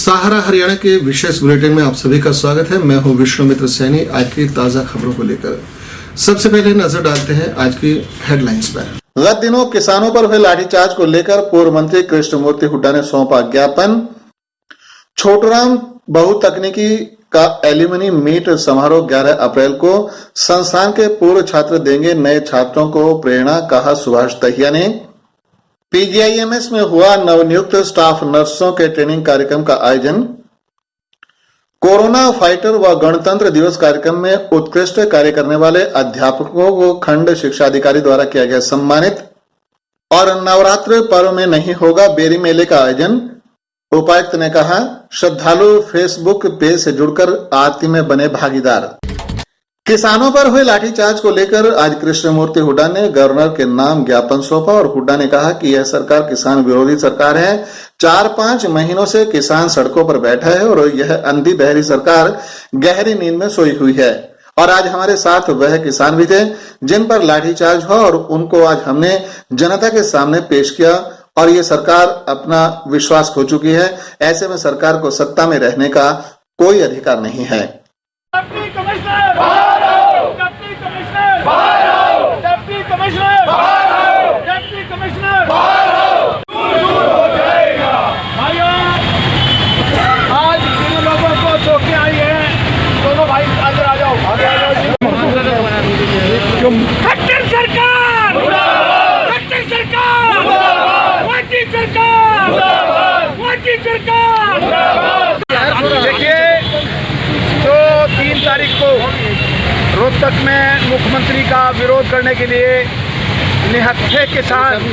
सहारा हरियाणा के विशेष बुलेटिन में आप सभी का स्वागत है। मैं हूं विष्णुमित्र सैनी। आज की ताजा खबरों को लेकर सबसे पहले नजर डालते हैं आज की हेडलाइंस पर। गत दिनों किसानों पर हुए लाठीचार्ज को लेकर पूर्व मंत्री कृष्णमूर्ति हुड्डा ने सौंपा ज्ञापन। छोटूराम बहुतकनीकी का एल्यूमिनी मीट समारोह 11 अप्रैल को। संस्थान के पूर्व छात्र देंगे नए छात्रों को प्रेरणा, कहा सुभाष दहिया ने। पीजीआईएमएस में हुआ नवनियुक्त स्टाफ नर्सों के ट्रेनिंग कार्यक्रम का आयोजन। कोरोना फाइटर व गणतंत्र दिवस कार्यक्रम में उत्कृष्ट कार्य करने वाले अध्यापकों को खंड शिक्षा अधिकारी द्वारा किया गया सम्मानित। और नवरात्र पर्व में नहीं होगा बेरी मेले का आयोजन। उपायुक्त ने कहा, श्रद्धालु फेसबुक पेज से जुड़कर आरती में बने भागीदार। किसानों पर हुए लाठीचार्ज को लेकर आज कृष्णमूर्ति हुड्डा ने गवर्नर के नाम ज्ञापन सौंपा और हुड्डा ने कहा कि यह सरकार किसान विरोधी सरकार है। 4-5 महीनों से किसान सड़कों पर बैठा है और यह अंधी बहरी सरकार गहरी नींद में सोई हुई है। और आज हमारे साथ वह किसान भी थे जिन पर लाठीचार्ज हुआ और उनको आज हमने जनता के सामने पेश किया और ये सरकार अपना विश्वास खो चुकी है। ऐसे में सरकार को सत्ता में रहने का कोई अधिकार नहीं है। डिप्टी कमिश्नर बाहर आओ, डिप्टी कमिश्नर बाहर आओ, डिप्टी कमिश्नर बाहर आओ, डिप्टी कमिश्नर बाहर आओ, दूर हो जाएगा। भाइयों, आज जिन लोगों को चौकी आई है, दोनों भाई अंदर आ जाओ, आगे आ जाओ। खट्टर सरकार, खट्टर सरकार, मोदी सरकार, मोदी सरकार। देखिए, जो 3 तारीख को रोहतक में मुख्यमंत्री का विरोध करने के लिए निहत्थे किसान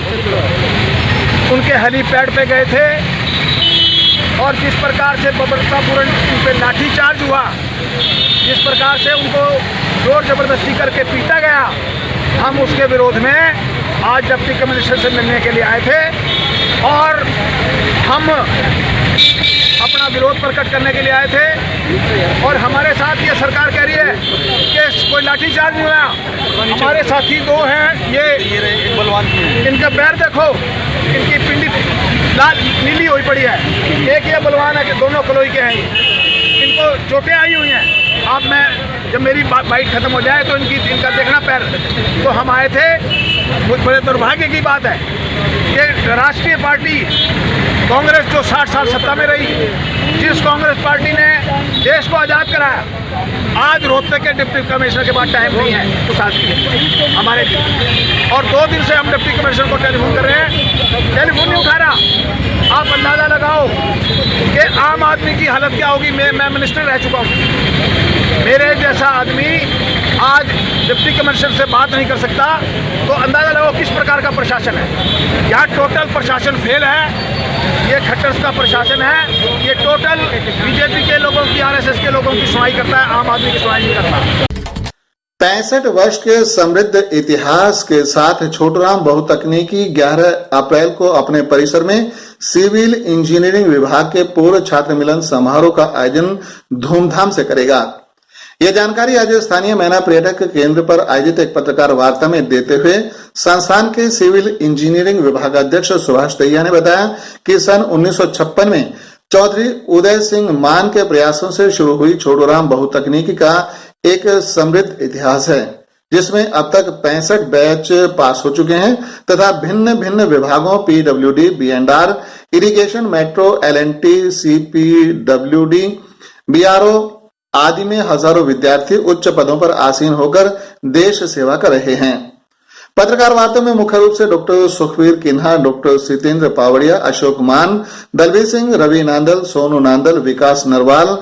उनके हेलीपैड पे गए थे और जिस प्रकार से बर्बरतापूर्ण उन पर लाठीचार्ज हुआ, जिस प्रकार से उनको जोर जबरदस्ती करके पीटा गया, हम उसके विरोध में आज डिप्टी कमिश्नर से मिलने के लिए आए थे और हम अपना विरोध प्रकट करने के लिए आए थे। और हमारे साथ ये सरकार कह रही है कि कोई लाठीचार्ज नहीं हुआ। हमारे साथी 2 हैं, ये बलवान, इनका पैर देखो, इनकी पिंडी लाल नीली हुई पड़ी है। एक ये बलवान है कि दोनों कलोई के हैं, इनको चोटें आई हुई हैं। अब मैं जब मेरी बाइट खत्म हो जाए तो इनका देखना पैर। तो हम आए थे, बहुत बड़े दुर्भाग्य की बात है कि राष्ट्रीय पार्टी कांग्रेस जो 60 साल सत्ता में रही, जिस कांग्रेस पार्टी ने देश को आज़ाद कराया, आज रोहतक के डिप्टी कमिश्नर के पास टाइम नहीं है उस आज के लिए हमारे लिए। और 2 दिन से हम डिप्टी कमिश्नर को टेलीफोन कर रहे हैं, टेलीफोन नहीं उठा रहा। आप अंदाज़ा लगाओ कि आम आदमी की हालत क्या होगी। मैं मिनिस्टर रह चुका हूँ, मेरे जैसा आदमी आज डिप्टी कमिश्नर से बात नहीं कर सकता, तो अंदाज़ा लगाओ किस प्रकार का प्रशासन है। यहाँ टोटल प्रशासन फेल है। ये खट्टर्स का प्रशासन है, ये टोटल बीजेपी के लोगों की, आरएसएस के लोगों की सुनाई करता है, आम आदमी की सुनाई नहीं करता। 65 वर्ष के समृद्ध इतिहास के साथ छोटूराम बहुतकनीकी 11 अप्रैल को अपने परिसर में सिविल इंजीनियरिंग विभाग के पूर्व छात्र मिलन समारोह का आयोजन धूमधाम से करेगा। यह जानकारी आज स्थानीय मैना पर्यटक केंद्र पर आयोजित एक पत्रकार वार्ता में देते हुए संस्थान के सिविल इंजीनियरिंग विभागाध्यक्ष सुभाष दहिया ने बताया कि सन 1956 में चौधरी उदय सिंह मान के प्रयासों से शुरू हुई छोटूराम बहुतकनीकी का एक समृद्ध इतिहास है, जिसमें अब तक 65 बैच पास हो चुके हैं तथा भिन्न भिन्न विभागों PWD, B and R, irrigation, metro, LNT, CPWD, BRO आदि में हजारों विद्यार्थी उच्च पदों पर आसीन होकर देश सेवा कर रहे हैं। पत्रकार वार्ता में मुख्य रूप से डॉक्टर सुखवीर किन्हा, डॉक्टर सितेंद्र पावड़िया, अशोक मान, दलवीर सिंह, रवि नांदल, सोनू नांदल, विकास नरवाल,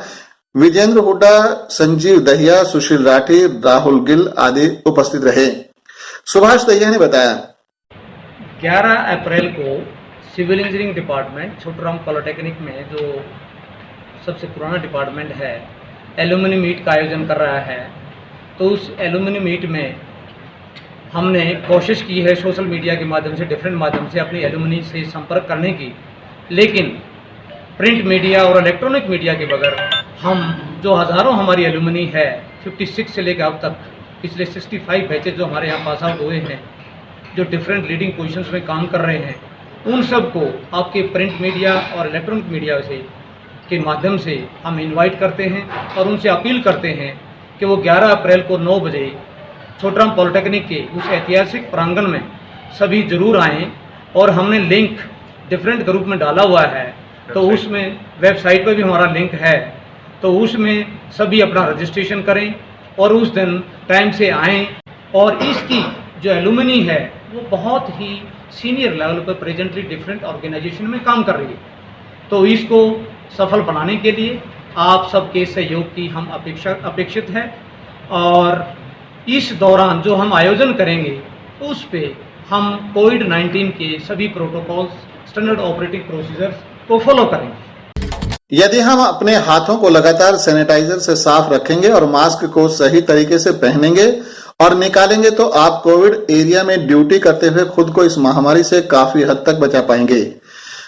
विजेंद्र हुड्डा, संजीव दहिया, सुशील राठी, राहुल गिल आदि उपस्थित रहे। सुभाष दहिया ने बताया, 11 अप्रैल को civil engineering department Chhoturam polytechnic में, जो सबसे पुराना डिपार्टमेंट है, एल्यूमिनी मीट का आयोजन कर रहा है। तो उस एल्यूमिनी मीट में हमने कोशिश की है सोशल मीडिया के माध्यम से, डिफरेंट माध्यम से अपनी एल्यूमिनी से संपर्क करने की, लेकिन प्रिंट मीडिया और इलेक्ट्रॉनिक मीडिया के बगैर हम जो हज़ारों हमारी एल्यूमिनी है 56 से लेकर अब तक पिछले 65 बैचेज जो हमारे यहाँ पास आउट हुए हैं, जो डिफरेंट लीडिंग पोजीशंस में काम कर रहे हैं, उन सब को आपके प्रिंट मीडिया और इलेक्ट्रॉनिक मीडिया से के माध्यम से हम इनवाइट करते हैं और उनसे अपील करते हैं कि वो 11 अप्रैल को 9 बजे छोटराम पॉलिटेक्निक के उस ऐतिहासिक प्रांगण में सभी जरूर आएं। और हमने लिंक डिफरेंट ग्रुप में डाला हुआ है, तो उसमें वेबसाइट पर भी हमारा लिंक है, तो उसमें सभी अपना रजिस्ट्रेशन करें और उस दिन टाइम से आएं। और इसकी जो एलुमनी है वो बहुत ही सीनियर लेवल पर प्रेजेंटली डिफरेंट ऑर्गेनाइजेशन में काम कर रही है, तो इसको सफल बनाने के लिए आप सबके सहयोग की हम अपेक्षित है। और इस दौरान जो हम आयोजन करेंगे उस पे हम कोविड-19 के सभी प्रोटोकॉल्स, स्टैंडर्ड ऑपरेटिंग प्रोसीजर्स को फॉलो करेंगे। यदि हम अपने हाथों को लगातार सैनिटाइजर से साफ रखेंगे और मास्क को सही तरीके से पहनेंगे और निकालेंगे तो आप कोविड एरिया में ड्यूटी करते हुए खुद को इस महामारी से काफी हद तक बचा पाएंगे।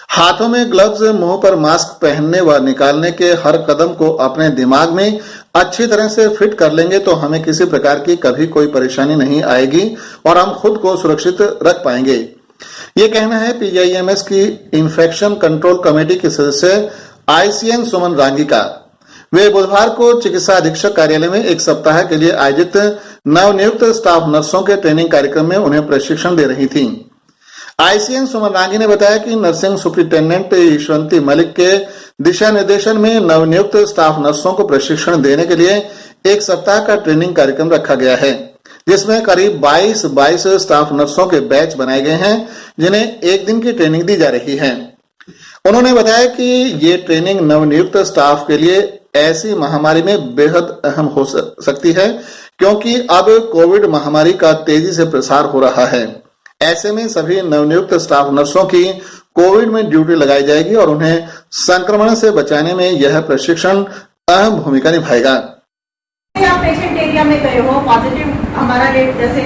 हाथों में ग्लव्स, मुंह पर मास्क पहनने व निकालने के हर कदम को अपने दिमाग में अच्छी तरह से फिट कर लेंगे तो हमें किसी प्रकार की कभी कोई परेशानी नहीं आएगी और हम खुद को सुरक्षित रख पाएंगे। ये कहना है PGIMS की इन्फेक्शन कंट्रोल कमेटी के सदस्य ICN सुमन रांगी का। वे बुधवार को चिकित्सा अधीक्षक कार्यालय में एक सप्ताह के लिए आयोजित नवनियुक्त स्टाफ नर्सों के ट्रेनिंग कार्यक्रम में उन्हें प्रशिक्षण दे रही थी। ICN सुमन रांगी ने बताया कि नर्सिंग सुपरिटेंडेंट यशवंती मलिक के दिशा निर्देशन में नवनियुक्त स्टाफ नर्सों को प्रशिक्षण देने के लिए एक सप्ताह का ट्रेनिंग कार्यक्रम रखा गया है, जिसमें करीब 22 स्टाफ नर्सों के बैच बनाए गए हैं, जिन्हें एक दिन की ट्रेनिंग दी जा रही है। उन्होंने बताया कि ये ट्रेनिंग नवनियुक्त स्टाफ के लिए ऐसी महामारी में बेहद अहम हो सकती है, क्योंकि अब कोविड महामारी का तेजी से प्रसार हो रहा है। ऐसे में सभी नवनियुक्त स्टाफ नर्सों की कोविड में ड्यूटी लगाई जाएगी और उन्हें संक्रमण से बचाने में यह प्रशिक्षण अहम भूमिका निभाएगा। आप पेशेंट एरिया में गए हो, पॉजिटिव हमारा रेट, जैसे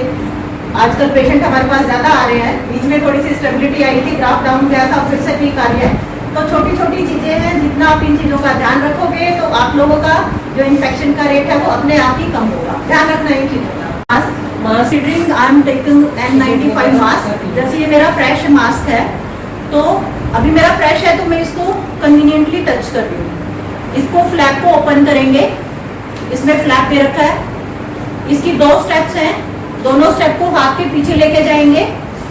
आजकल पेशेंट हमारे पास ज्यादा आ रहे हैं, बीच में थोड़ी सी स्टेबिलिटी आई थी, ग्राफ डाउन गया था, फिर से ठीक आ रही है। तो छोटी छोटी चीजें हैं, जितना आप इन चीजों का ध्यान रखोगे तो आप लोगों का जो इन्फेक्शन का रेट है वो अपने आप ही कम होगा। ध्यान रखना इन चीजों का। Considering I am taking N95 mask, जैसे ये मेरा फ्रेश मास्क है, तो अभी मेरा फ्रेश है तो मैं इसको कन्वीनियंटली टच कर रही हूँ। इसको फ्लैप को ओपन करेंगे, इसमें फ्लैप दे रखा है। इसकी 2 स्टेप्स हैं, दोनों स्टेप को हाथ के पीछे लेके जाएंगे,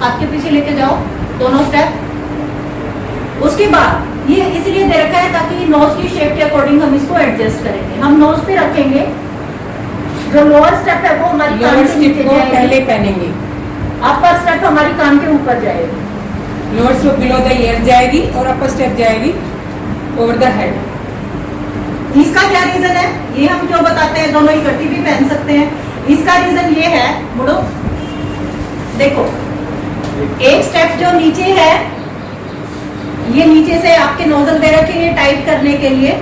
हाथ के पीछे लेके जाओ दोनों स्टेप। उसके बाद ये इसलिए दे रखा है ताकि नोज की शेप के अकॉर्डिंग हम इसको एडजस्ट करेंगे। हम नोज पे रखेंगे, जो लोअर स्टेप है वो हमारी कान के नीचे जाएगी, पहले पहनेंगे। अपर स्टेप हमारी कान के ऊपर जाएगी, lower step below the year जाएगी और अपर स्टेप जाएगी ओवर द हेड। इसका क्या रीजन है, ये हम क्यों बताते हैं, दोनों इकट्ठी भी पहन सकते हैं। इसका रीजन ये है, मुड़ो देखो, एक स्टेप जो नीचे है, ये नीचे से आपके नोजल दे रखे हैं टाइट करने के लिए,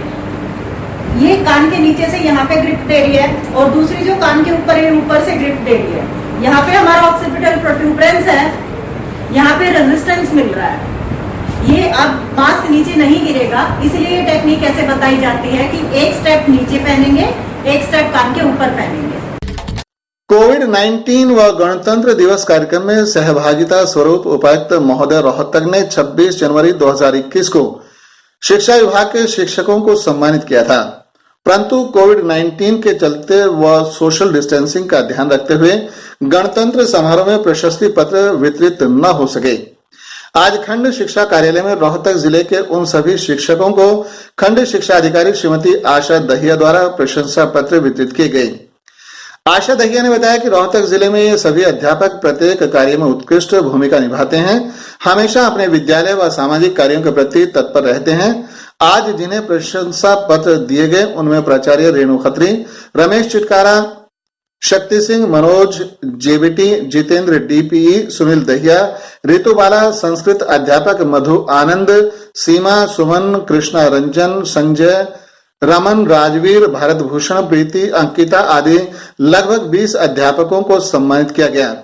ये कान के नीचे से यहाँ पे ग्रिप दे रही है, और दूसरी जो कान के ऊपर है ऊपर से ग्रिप दे रही है। यहाँ पे हमारा ऑक्सीपिटल प्रोट्यूबरेंस है, यहाँ पे रेजिस्टेंस मिल रहा है। ये अब मास्क नीचे नहीं गिरेगा, इसलिए ये टेक्निक ऐसे बताई जाती है कि एक स्टेप नीचे पहनेंगे, एक स्टेप कान के ऊपर पहनेंगे। कोविड-19 व गणतंत्र दिवस कार्यक्रम में सहभागिता स्वरूप उपायुक्त महोदय रोहतक ने 26 जनवरी 2021 को शिक्षा विभाग के शिक्षकों को सम्मानित किया था, परंतु कोविड-19 के चलते व सोशल डिस्टेंसिंग का ध्यान रखते हुए गणतंत्र समारोह में प्रशस्ति पत्र वितरित न हो सके। आज खंड शिक्षा कार्यालय में रोहतक जिले के उन सभी शिक्षकों को खंड शिक्षा अधिकारी श्रीमती आशा दहिया द्वारा प्रशंसा पत्र वितरित किए गए। आशा दहिया ने बताया कि रोहतक जिले में ये सभी अध्यापक प्रत्येक कार्य में उत्कृष्ट भूमिका निभाते हैं, हमेशा अपने विद्यालय व सामाजिक कार्यों के प्रति तत्पर रहते हैं। आज जिन्हें प्रशंसा पत्र दिए गए उनमें प्राचार्य रेणु खत्री, रमेश चिटकारा, शक्ति सिंह, मनोज जेबीटी, जितेंद्र DPE, सुनील दहिया, ऋतु बाला, संस्कृत अध्यापक मधु आनंद, सीमा, सुमन, कृष्णा रंजन, संजय, रमन, राजवीर, भारत भूषण, प्रीति, अंकिता आदि लगभग 20 अध्यापकों को सम्मानित किया गया।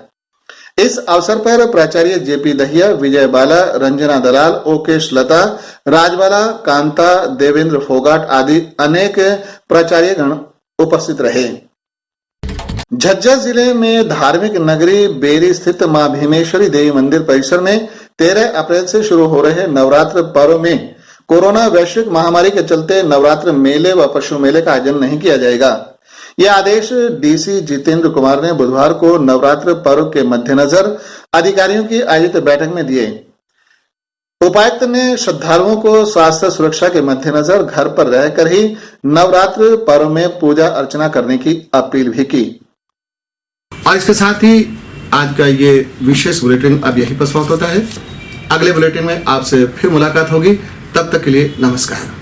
इस अवसर पर प्राचार्य JP दहिया, विजय बाला, रंजना दलाल, ओकेश लता, राजबाला, कांता, देवेंद्र फोगाट आदि अनेक प्राचार्यगण उपस्थित रहे। झज्जर जिले में धार्मिक नगरी बेरी स्थित मां भीमेश्वरी देवी मंदिर परिसर में 13 अप्रैल से शुरू हो रहे नवरात्र पर्व में कोरोना वैश्विक महामारी के चलते नवरात्र मेले व पशु मेले का आयोजन नहीं किया जाएगा। यह आदेश डीसी जितेंद्र कुमार ने बुधवार को नवरात्र पर्व के मद्देनजर अधिकारियों की आयोजित बैठक में दिए। उपायुक्त ने श्रद्धालुओं को स्वास्थ्य सुरक्षा के मद्देनजर घर पर रहकर ही नवरात्र पर्व में पूजा अर्चना करने की अपील भी की। और इसके साथ ही आज का ये विशेष बुलेटिन अब यहीं पर समाप्त होता है। अगले बुलेटिन में आपसे फिर मुलाकात होगी। तब तक के लिए नमस्कार।